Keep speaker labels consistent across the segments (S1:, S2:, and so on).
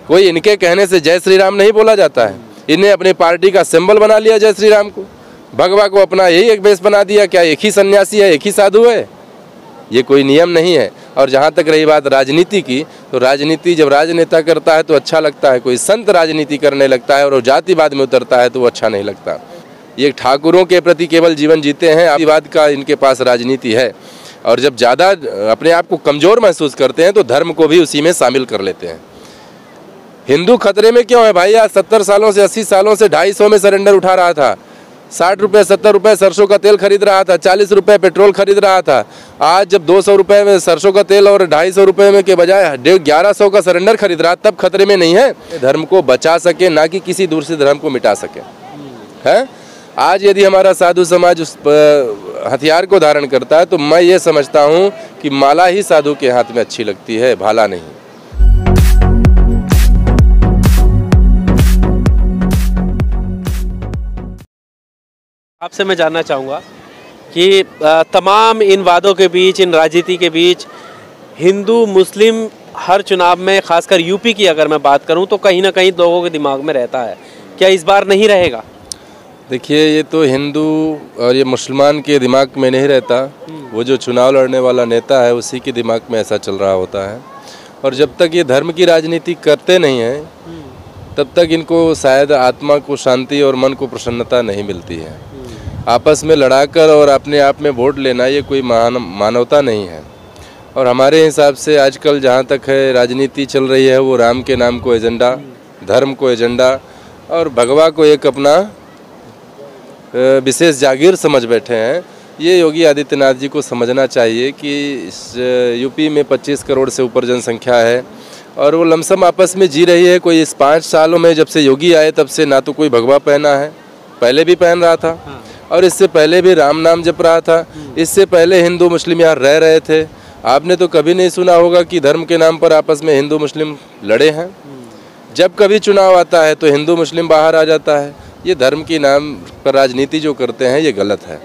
S1: कोई इनके कहने से जय श्री राम नहीं बोला जाता है। इन्हें अपनी पार्टी का सिंबल बना लिया जय श्री राम को, भगवा को अपना यही एक बेस बना दिया। क्या एक ही सन्यासी है, एक ही साधु है? ये कोई नियम नहीं है। और जहाँ तक रही बात राजनीति की, तो राजनीति जब राजनेता करता है तो अच्छा लगता है, कोई संत राजनीति करने लगता है और वो जातिवाद में उतरता है तो वो अच्छा नहीं लगता। ये ठाकुरों के प्रति केवल जीवन जीते हैं, जातिवाद का इनके पास राजनीति है। और जब ज़्यादा अपने आप को कमज़ोर महसूस करते हैं तो धर्म को भी उसी में शामिल कर लेते हैं। हिंदू खतरे में क्यों है भाई? आज 70 सालों से 80 सालों से 250 में सिलेंडर उठा रहा था, 60 रुपये 70 रुपये सरसों का तेल खरीद रहा था, 40 रुपये पेट्रोल खरीद रहा था। आज जब 200 रुपये में सरसों का तेल और 250 रुपये में के बजाय 1100 का सिलेंडर खरीद रहा, तब खतरे में नहीं है। धर्म को बचा सके, ना कि किसी दूसरे धर्म को मिटा सके, है। आज यदि हमारा साधु समाज उस हथियार को धारण करता है तो मैं ये समझता हूँ कि माला ही साधु के हाथ में अच्छी लगती है, भाला नहीं।
S2: आपसे मैं जानना चाहूँगा कि तमाम इन वादों के बीच, इन राजनीति के बीच, हिंदू मुस्लिम हर चुनाव में, खासकर यूपी की अगर मैं बात करूँ तो कहीं ना कहीं लोगों के दिमाग में रहता है। क्या इस बार नहीं रहेगा?
S1: देखिए, ये तो हिंदू और ये मुसलमान के दिमाग में नहीं रहता। वो जो चुनाव लड़ने वाला नेता है उसी के दिमाग में ऐसा चल रहा होता है। और जब तक ये धर्म की राजनीति करते नहीं हैं तब तक इनको शायद आत्मा को शांति और मन को प्रसन्नता नहीं मिलती है। आपस में लड़ाकर और अपने आप में वोट लेना ये कोई मानवता नहीं है। और हमारे हिसाब से आजकल जहाँ तक है राजनीति चल रही है वो राम के नाम को एजेंडा, धर्म को एजेंडा और भगवा को एक अपना विशेष जागीर समझ बैठे हैं। ये योगी आदित्यनाथ जी को समझना चाहिए कि इस यूपी में 25 करोड़ से ऊपर जनसंख्या है और वो लमसम आपस में जी रही है। कोई इस 5 सालों में जब से योगी आए तब से ना तो कोई भगवा पहना है, पहले भी पहन रहा था और इससे पहले भी राम नाम जप रहा था। इससे पहले हिंदू मुस्लिम यहाँ रह रहे थे। आपने तो कभी नहीं सुना होगा कि धर्म के नाम पर आपस में हिंदू मुस्लिम लड़े हैं। जब कभी चुनाव आता है तो हिंदू मुस्लिम बाहर आ जाता है। ये धर्म के नाम पर राजनीति जो करते हैं ये गलत है।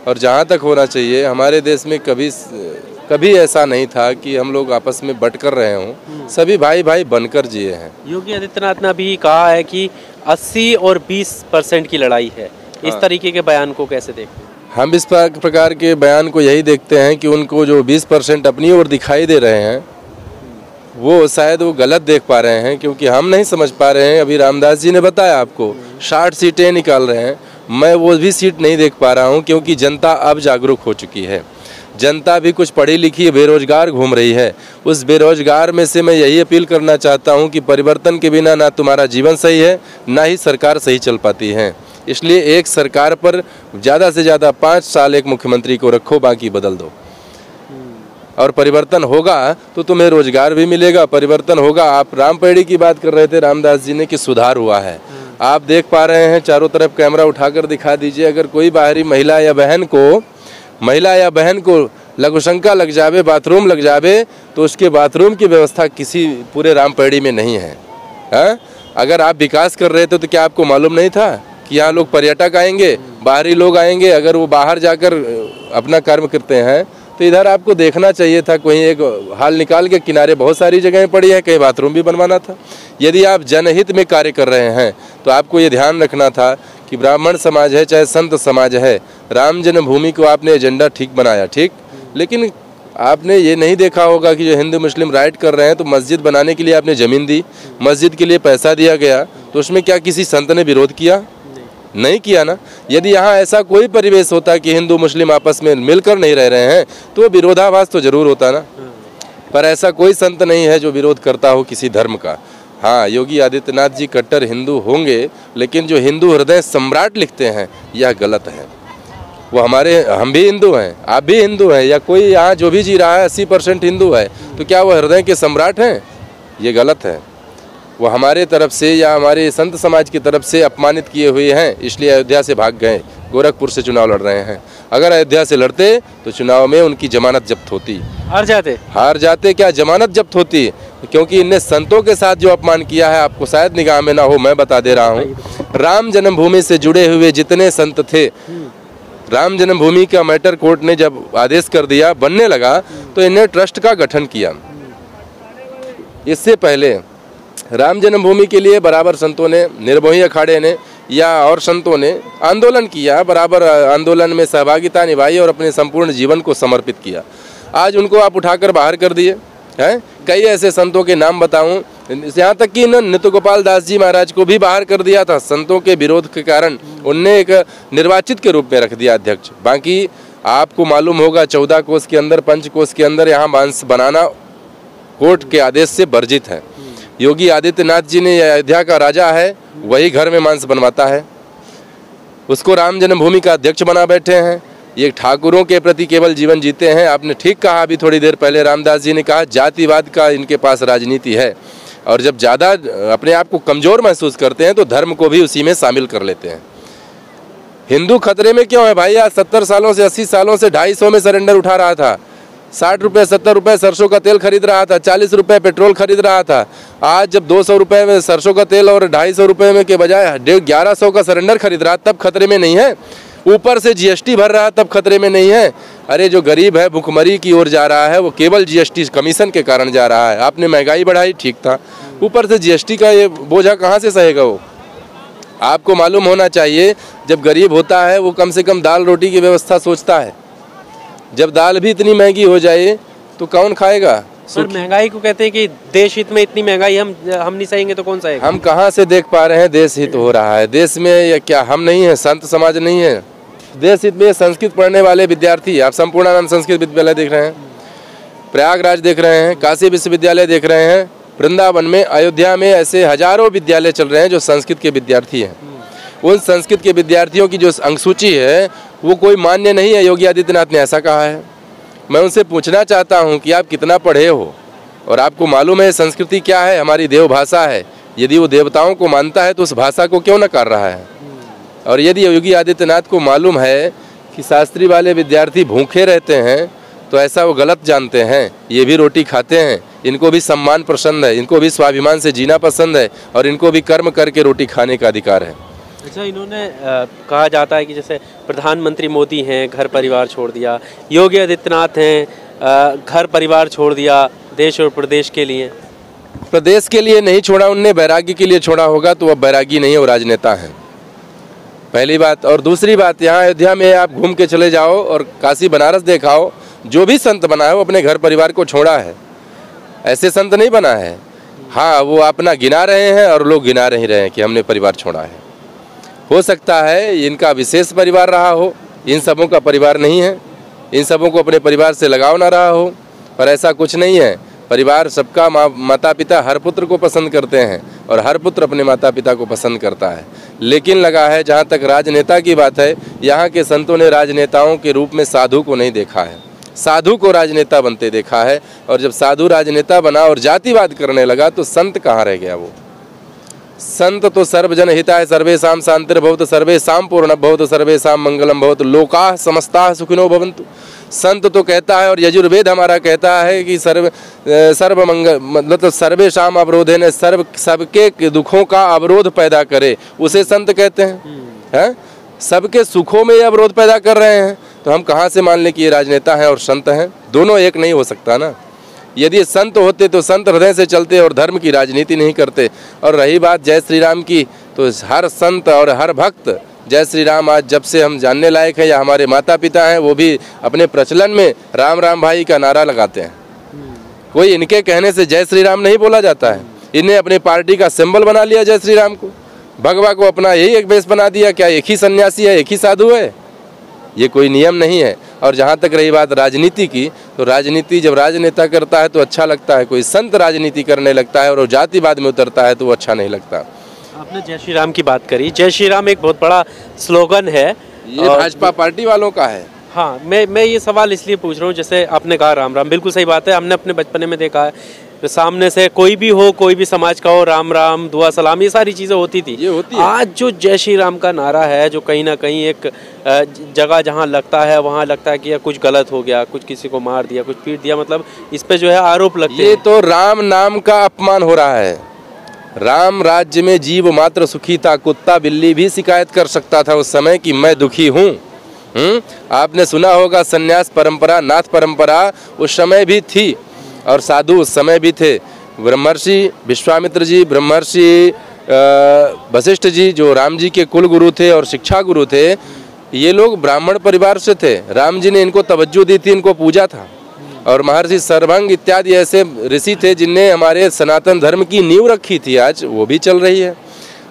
S1: और जहाँ तक होना चाहिए, हमारे देश में कभी ऐसा नहीं था कि हम लोग आपस में बट कर रहे हों, सभी भाई भाई बनकर जिए हैं।
S2: योगी आदित्यनाथ ने भी कहा है कि 80 और 20% की लड़ाई है। इस तरीके के बयान को कैसे देखते हैं?
S1: हम इस प्रकार के बयान को यही देखते हैं कि उनको जो 20% अपनी ओर दिखाई दे रहे हैं वो शायद वो गलत देख पा रहे हैं, क्योंकि हम नहीं समझ पा रहे हैं। अभी रामदास जी ने बताया आपको 60 सीटें निकाल रहे हैं, मैं वो भी सीट नहीं देख पा रहा हूँ, क्योंकि जनता अब जागरूक हो चुकी है। जनता भी कुछ पढ़ी लिखी बेरोजगार घूम रही है। उस बेरोजगार में से मैं यही अपील करना चाहता हूँ कि परिवर्तन के बिना ना तुम्हारा जीवन सही है, ना ही सरकार सही चल पाती है। इसलिए एक सरकार पर ज़्यादा से ज़्यादा 5 साल एक मुख्यमंत्री को रखो, बाकी बदल दो और परिवर्तन होगा तो तुम्हें रोजगार भी मिलेगा, परिवर्तन होगा। आप रामपेड़ी की बात कर रहे थे रामदास जी ने कि सुधार हुआ है। आप देख पा रहे हैं, चारों तरफ कैमरा उठाकर दिखा दीजिए, अगर कोई बाहरी महिला या बहन को लघुशंका लग जावे, बाथरूम लग जावे, तो उसके बाथरूम की व्यवस्था किसी पूरे रामपेड़ी में नहीं है। हाँ? अगर आप विकास कर रहे थे तो क्या आपको मालूम नहीं था कि यहाँ लोग पर्यटक आएंगे, बाहरी लोग आएंगे? अगर वो बाहर जाकर अपना कर्म करते हैं तो इधर आपको देखना चाहिए था। कोई एक हाल निकाल के किनारे बहुत सारी जगहें पड़ी हैं, कहीं बाथरूम भी बनवाना था। यदि आप जनहित में कार्य कर रहे हैं तो आपको ये ध्यान रखना था कि ब्राह्मण समाज है चाहे संत समाज है, राम जन्मभूमि को आपने एजेंडा ठीक बनाया, ठीक, लेकिन आपने ये नहीं देखा होगा कि जो हिंदू मुस्लिम राइट कर रहे हैं तो मस्जिद बनाने के लिए आपने ज़मीन दी, मस्जिद के लिए पैसा दिया गया, तो उसमें क्या किसी संत ने विरोध किया? नहीं किया ना। यदि यहाँ ऐसा कोई परिवेश होता कि हिंदू मुस्लिम आपस में मिलकर नहीं रह रहे हैं तो विरोधाभास तो जरूर होता ना। पर ऐसा कोई संत नहीं है जो विरोध करता हो किसी धर्म का। हाँ, योगी आदित्यनाथ जी कट्टर हिंदू होंगे, लेकिन जो हिंदू हृदय सम्राट लिखते हैं यह गलत है। वो हम भी हिंदू हैं, आप भी हिंदू हैं, या कोई यहाँ जो भी जी रहा है 80% हिंदू है, तो क्या वो हृदय के सम्राट हैं? ये गलत है। वो हमारे तरफ से या हमारे संत समाज की तरफ से अपमानित किए हुए हैं, इसलिए अयोध्या से भाग गए, गोरखपुर से चुनाव लड़ रहे हैं। अगर अयोध्या से लड़ते तो चुनाव में उनकी जमानत जब्त होती। हार जाते क्या, जमानत जब्त होती, क्योंकि इनने संतों के साथ जो अपमान किया है आपको शायद निगाह में ना हो, मैं बता दे रहा हूँ। राम जन्मभूमि से जुड़े हुए जितने संत थे, राम जन्मभूमि का मैटर कोर्ट ने जब आदेश कर दिया, बनने लगा, तो इन्हें ट्रस्ट का गठन किया। इससे पहले राम जन्मभूमि के लिए बराबर संतों ने, निर्मोही अखाड़े ने या और संतों ने आंदोलन किया, बराबर आंदोलन में सहभागिता निभाई और अपने संपूर्ण जीवन को समर्पित किया। आज उनको आप उठाकर बाहर कर दिए हैं। कई ऐसे संतों के नाम बताऊं, यहाँ तक कि नित्य गोपाल दास जी महाराज को भी बाहर कर दिया था संतों के विरोध के कारण। उनने एक निर्वाचित के रूप में रख दिया अध्यक्ष। बाकी आपको मालूम होगा 14 कोस के अंदर, पंच कोस के अंदर यहाँ मांस बनाना कोर्ट के आदेश से वर्जित है। योगी आदित्यनाथ जी ने, अयोध्या का राजा है, वही घर में मांस बनवाता है, उसको राम जन्मभूमि का अध्यक्ष बना बैठे हैं। ये ठाकुरों के प्रति केवल जीवन जीते हैं। आपने ठीक कहा अभी थोड़ी देर पहले, रामदास जी ने कहा जातिवाद का इनके पास राजनीति है, और जब ज़्यादा अपने आप को कमज़ोर महसूस करते हैं तो धर्म को भी उसी में शामिल कर लेते हैं। हिंदू खतरे में क्यों है भाई? आज 70 सालों से 80 सालों से 250 में सिलेंडर उठा रहा था, 60 रुपये 70 रुपये सरसों का तेल खरीद रहा था, 40 रुपये पेट्रोल खरीद रहा था। आज जब 200 रुपये में सरसों का तेल और 250 रुपये में के बजाय 1100 का सिलेंडर खरीद रहा, तब खतरे में नहीं है। ऊपर से जीएसटी भर रहा, तब खतरे में नहीं है। अरे जो गरीब है भुखमरी की ओर जा रहा है, वो केवल जीएसटी कमीशन के कारण जा रहा है। आपने महंगाई बढ़ाई, ठीक था, ऊपर से जीएसटी का ये बोझा कहाँ से सहेगा वो? आपको मालूम होना चाहिए, जब गरीब होता है वो कम से कम दाल रोटी की व्यवस्था सोचता है। जब दाल भी इतनी महंगी हो जाए तो कौन खाएगा?
S2: सर महंगाई को कहते हैं कि देश हित में इतनी महंगाई हम नहीं सहेंगे तो कौन सहेगा?
S1: हम कहाँ से देख पा रहे हैं देश हित हो रहा है? देश में या क्या हम नहीं है? संत समाज नहीं है? देश हित में संस्कृत पढ़ने वाले विद्यार्थी, आप संपूर्णानंद संस्कृत विद्यालय देख रहे हैं, प्रयागराज देख रहे हैं, काशी विश्वविद्यालय देख रहे हैं, वृंदावन में, अयोध्या में ऐसे हजारों विद्यालय चल रहे हैं जो संस्कृत के विद्यार्थी हैं। उन संस्कृत के विद्यार्थियों की जो अंकसूची है वो कोई मान्य नहीं है। योगी आदित्यनाथ ने ऐसा कहा है। मैं उनसे पूछना चाहता हूं कि आप कितना पढ़े हो और आपको मालूम है संस्कृति क्या है? हमारी देव भाषा है। यदि वो देवताओं को मानता है तो उस भाषा को क्यों नकार रहा है? और यदि योगी आदित्यनाथ को मालूम है कि शास्त्री वाले विद्यार्थी भूखे रहते हैं तो ऐसा वो गलत जानते हैं। ये भी रोटी खाते हैं, इनको भी सम्मान पसंद है, इनको भी स्वाभिमान से जीना पसंद है, और इनको भी कर्म करके रोटी खाने का अधिकार है।
S2: अच्छा, इन्होंने कहा जाता है कि जैसे प्रधानमंत्री मोदी हैं, घर परिवार छोड़ दिया, योगी आदित्यनाथ हैं, घर परिवार छोड़ दिया देश और प्रदेश के लिए।
S1: प्रदेश के लिए नहीं छोड़ा उनने, बैरागी के लिए छोड़ा होगा, तो वह बैरागी नहीं है, वो राजनेता हैं, पहली बात। और दूसरी बात, यहाँ अयोध्या में आप घूम के चले जाओ और काशी बनारस देखाओ, जो भी संत बना है वो अपने घर परिवार को छोड़ा है, ऐसे संत नहीं बना है। हाँ, वो अपना गिना रहे हैं और लोग गिना नहीं रहे हैं कि हमने परिवार छोड़ा है। हो सकता है इनका विशेष परिवार रहा हो, इन सबों का परिवार नहीं है, इन सबों को अपने परिवार से लगाव ना रहा हो, पर ऐसा कुछ नहीं है। परिवार सबका, माता पिता हर पुत्र को पसंद करते हैं और हर पुत्र अपने माता पिता को पसंद करता है। लेकिन लगा है जहाँ तक राजनेता की बात है, यहाँ के संतों ने राजनेताओं के रूप में साधु को नहीं देखा है, साधु को राजनेता बनते देखा है। और जब साधु राजनेता बना और जातिवाद करने लगा तो संत कहाँ रह गया? वो संत तो सर्वजन हिताय सर्वेषां शांतिर्भवतु सर्वेषां पूर्णभवतु सर्वेषां मंगलम भवतु लोकाः समस्ताः सुखिनो भवन्तु। संत तो कहता है, और यजुर्वेद हमारा कहता है कि सर्व मंगल मतलब सर्वेषां अवरोधेन, सबके दुखों का अवरोध पैदा करे, उसे संत कहते हैं। सबके सुखों में ये अवरोध पैदा कर रहे हैं, तो हम कहाँ से मान लें कि ये राजनेता हैं और संत हैं? दोनों एक नहीं हो सकता ना। यदि संत होते तो संत हृदय से चलते और धर्म की राजनीति नहीं करते। और रही बात जय श्री राम की, तो हर संत और हर भक्त जय श्री राम आज जब से हम जानने लायक हैं, या हमारे माता पिता हैं, वो भी अपने प्रचलन में राम राम भाई का नारा लगाते हैं। कोई इनके कहने से जय श्री राम नहीं बोला जाता है। इन्हें अपने पार्टी का सिंबल बना लिया जय श्री राम को, भगवा को अपना यही एक बेस बना दिया। क्या एक ही सन्यासी है, एक ही साधु है? ये कोई नियम नहीं है। और जहाँ तक रही बात राजनीति की, तो राजनीति जब राजनेता करता है तो अच्छा लगता है, कोई संत राजनीति करने लगता है और वो जातिवाद में उतरता है तो वो अच्छा नहीं लगता।
S2: आपने जय श्री राम की बात करी, जय श्री राम एक बहुत बड़ा स्लोगन है,
S1: ये भाजपा पार्टी वालों का है।
S2: हाँ, मैं ये सवाल इसलिए पूछ रहा हूँ, जैसे आपने कहा राम राम, बिल्कुल सही बात है। हमने अपने बचपने में देखा है, तो सामने से कोई भी हो, कोई भी समाज का हो, राम राम दुआ सलाम ये सारी चीज़ें होती थी,
S1: ये होती है।
S2: आज जो जय श्री राम का नारा है, जो कहीं ना कहीं एक जगह जहाँ लगता है वहाँ लगता है कि कुछ गलत हो गया, कुछ किसी को मार दिया, कुछ पीट दिया, मतलब इस पे जो है आरोप लगते हैं।
S1: ये तो राम नाम का अपमान हो रहा है। राम राज्य में जीव मात्र सुखी था, कुत्ता बिल्ली भी शिकायत कर सकता था उस समय कि मैं दुखी हूँ। आपने सुना होगा संन्यास परंपरा, नाथ परंपरा उस समय भी थी और साधु उस समय भी थे। ब्रह्मर्षि विश्वामित्र जी, ब्रह्मर्षि वशिष्ठ जी जो राम जी के कुल गुरु थे और शिक्षा गुरु थे, ये लोग ब्राह्मण परिवार से थे। राम जी ने इनको तवज्जो दी थी, इनको पूजा था। और महर्षि सरभंग इत्यादि ऐसे ऋषि थे जिनने हमारे सनातन धर्म की नींव रखी थी, आज वो भी चल रही है।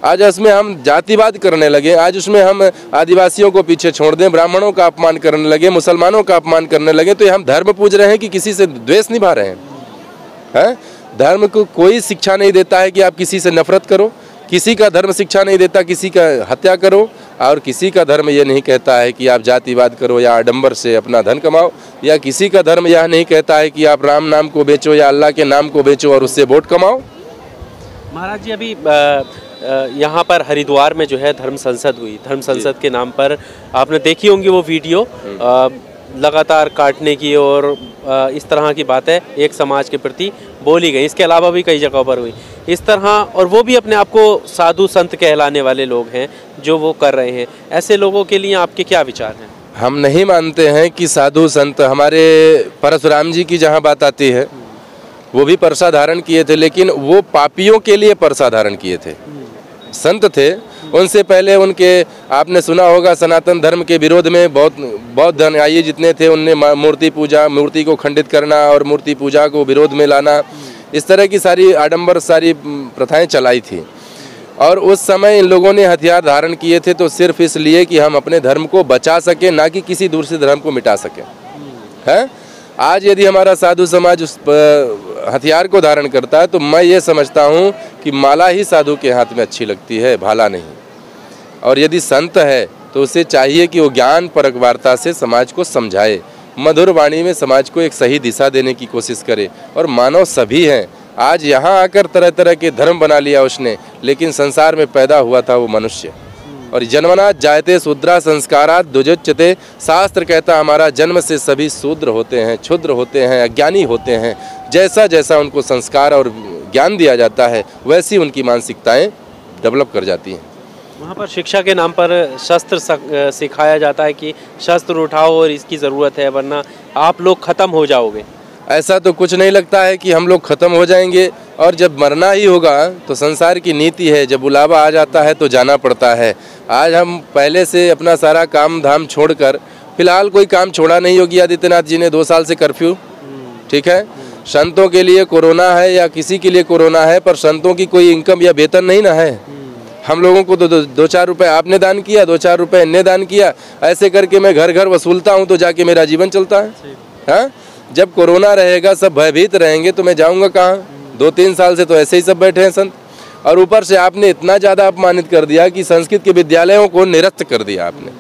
S1: आज उसमें हम जातिवाद करने लगे, आज उसमें हम आदिवासियों को पीछे छोड़ दें, ब्राह्मणों का अपमान करने लगे, मुसलमानों का अपमान करने लगे, तो ये हम धर्म पूज रहे हैं कि किसी से द्वेष निभा रहे हैं? धर्म को कोई शिक्षा नहीं देता है कि आप किसी से नफरत करो, किसी का धर्म शिक्षा नहीं देता किसी का हत्या करो, और किसी का धर्म ये नहीं कहता है कि आप जातिवाद करो या आडंबर से अपना धन कमाओ, या किसी का धर्म यह नहीं कहता है कि आप राम नाम को बेचो या अल्लाह के नाम को बेचो और उससे वोट कमाओ।
S2: महाराज जी, अभी यहाँ पर हरिद्वार में जो है धर्म संसद हुई, धर्म संसद के नाम पर आपने देखी होंगी वो वीडियो, लगातार काटने की और इस तरह की बातें एक समाज के प्रति बोली गई। इसके अलावा भी कई जगहों पर हुई इस तरह, और वो भी अपने आप को साधु संत कहलाने वाले लोग हैं जो वो कर रहे हैं। ऐसे लोगों के लिए आपके क्या विचार हैं?
S1: हम नहीं मानते हैं कि साधु संत, हमारे परशुराम जी की जहाँ बात आती है वो भी परसा धारण किए थे, लेकिन वो पापियों के लिए परसा धारण किए थे। संत थे, उनसे पहले उनके आपने सुना होगा सनातन धर्म के विरोध में बौद्ध अनुयायी जितने थे उनने मूर्ति पूजा, मूर्ति को खंडित करना और मूर्ति पूजा को विरोध में लाना, इस तरह की सारी आडंबर सारी प्रथाएं चलाई थी। और उस समय इन लोगों ने हथियार धारण किए थे तो सिर्फ इसलिए कि हम अपने धर्म को बचा सकें, ना कि किसी दूसरे धर्म को मिटा सकें। है आज यदि हमारा साधु समाज उस हथियार को धारण करता है तो मैं ये समझता हूँ कि माला ही साधु के हाथ में अच्छी लगती है, भाला नहीं। और यदि संत है तो उसे चाहिए कि वो ज्ञान परक वार्ता से समाज को समझाए, मधुर वाणी में समाज को एक सही दिशा देने की कोशिश करे। और मानव सभी हैं, आज यहाँ आकर तरह तरह के धर्म बना लिया उसने, लेकिन संसार में पैदा हुआ था वो मनुष्य। और जन्मनाथ जायते शूद्रा संस्कारात द्विजोच्यते, शास्त्र कहता हमारा जन्म से सभी शूद्र होते हैं, क्षुद्र होते हैं, अज्ञानी होते हैं। जैसा जैसा उनको संस्कार और ज्ञान दिया जाता है वैसी उनकी मानसिकताएं डेवलप कर जाती हैं।
S2: वहाँ पर शिक्षा के नाम पर शस्त्र सिखाया जाता है कि शस्त्र उठाओ और इसकी ज़रूरत है वरना आप लोग ख़त्म हो जाओगे।
S1: ऐसा तो कुछ नहीं लगता है कि हम लोग ख़त्म हो जाएंगे, और जब मरना ही होगा तो संसार की नीति है, जब बुलावा आ जाता है तो जाना पड़ता है। आज हम पहले से अपना सारा काम धाम छोड़कर, फिलहाल कोई काम छोड़ा नहीं योगी आदित्यनाथ जी ने, 2 साल से कर्फ्यू, ठीक है। संतों के लिए कोरोना है या किसी के लिए कोरोना है, पर संतों की कोई इनकम या वेतन नहीं ना है। हम लोगों को तो 2-4 रुपए आपने दान किया, 2-4 रुपए इनने दान किया, ऐसे करके मैं घर घर वसूलता हूँ तो जाके मेरा जीवन चलता है। हाँ, जब कोरोना रहेगा, सब भयभीत रहेंगे तो मैं जाऊँगा कहाँ? 2-3 साल से तो ऐसे ही सब बैठे हैं संत। और ऊपर से आपने इतना ज़्यादा अपमानित कर दिया कि संस्कृत के विद्यालयों को निरस्त कर दिया आपने।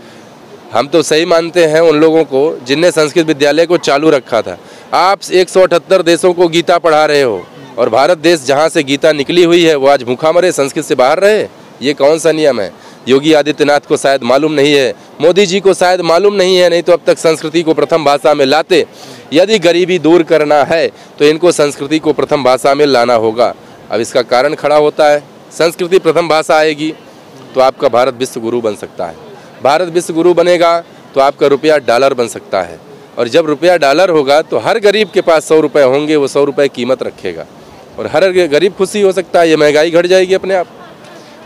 S1: हम तो सही मानते हैं उन लोगों को जिनने संस्कृत विद्यालय को चालू रखा था। आप 178 देशों को गीता पढ़ा रहे हो, और भारत देश जहाँ से गीता निकली हुई है वो आज भूखा मरे, संस्कृत से बाहर रहे। ये कौन सा नियम है? योगी आदित्यनाथ को शायद मालूम नहीं है, मोदी जी को शायद मालूम नहीं है, नहीं तो अब तक संस्कृति को प्रथम भाषा में लाते। यदि गरीबी दूर करना है तो इनको संस्कृति को प्रथम भाषा में लाना होगा। अब इसका कारण खड़ा होता है, संस्कृति प्रथम भाषा आएगी तो आपका भारत विश्व गुरु बन सकता है। भारत विश्व गुरु बनेगा तो आपका रुपया डॉलर बन सकता है, और जब रुपया डॉलर होगा तो हर गरीब के पास 100 रुपये होंगे, वो 100 रुपये कीमत रखेगा और हर गरीब खुशी हो सकता है। ये महंगाई घट जाएगी अपने आप।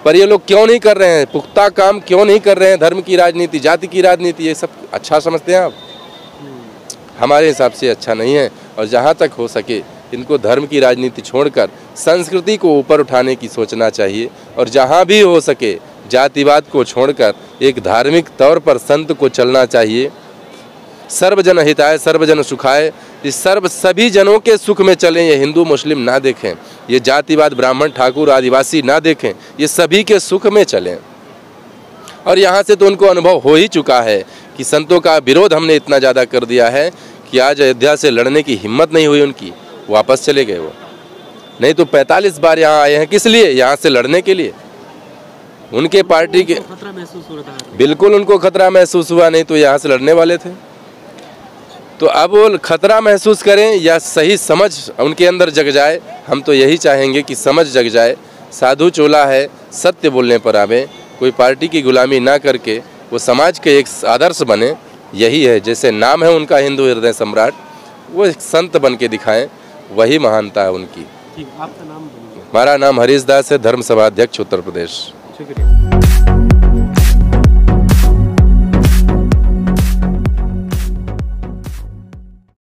S1: पर ये लोग क्यों नहीं कर रहे हैं, पुख्ता काम क्यों नहीं कर रहे हैं? धर्म की राजनीति, जाति की राजनीति, ये सब अच्छा समझते हैं आप? हमारे हिसाब से अच्छा नहीं है। और जहाँ तक हो सके इनको धर्म की राजनीति छोड़कर संस्कृति को ऊपर उठाने की सोचना चाहिए, और जहाँ भी हो सके जातिवाद को छोड़कर एक धार्मिक तौर पर संत को चलना चाहिए। सर्वजन हिताय सर्वजन सुखाय, इस सभी जनों के सुख में चलें। ये हिंदू मुस्लिम ना देखें, ये जातिवाद ब्राह्मण ठाकुर आदिवासी ना देखें, ये सभी के सुख में चलें। और यहाँ से तो उनको अनुभव हो ही चुका है कि संतों का विरोध हमने इतना ज़्यादा कर दिया है कि आज अयोध्या से लड़ने की हिम्मत नहीं हुई उनकी, वापस चले गए वो। नहीं तो 45 बार यहाँ आए हैं, किस लिए? यहाँ से लड़ने के लिए। उनके पार्टी के
S2: खतरा महसूस हो रहा था।
S1: बिल्कुल उनको खतरा महसूस हुआ, नहीं तो यहाँ से लड़ने वाले थे। तो अब वो खतरा महसूस करें या सही समझ उनके अंदर जग जाए, हम तो यही चाहेंगे कि समझ जग जाए। साधु चोला है, सत्य बोलने पर आवे, कोई पार्टी की गुलामी ना करके वो समाज के एक आदर्श बने। यही है, जैसे नाम है उनका हिंदू हृदय सम्राट, वो एक संत बन के दिखाएं, वही महानता है उनकी।
S2: ठीक, आपका नाम बोलिए।
S1: हमारा नाम हरीश दास है, धर्म सभा अध्यक्ष उत्तर प्रदेश।
S2: शुक्रिया।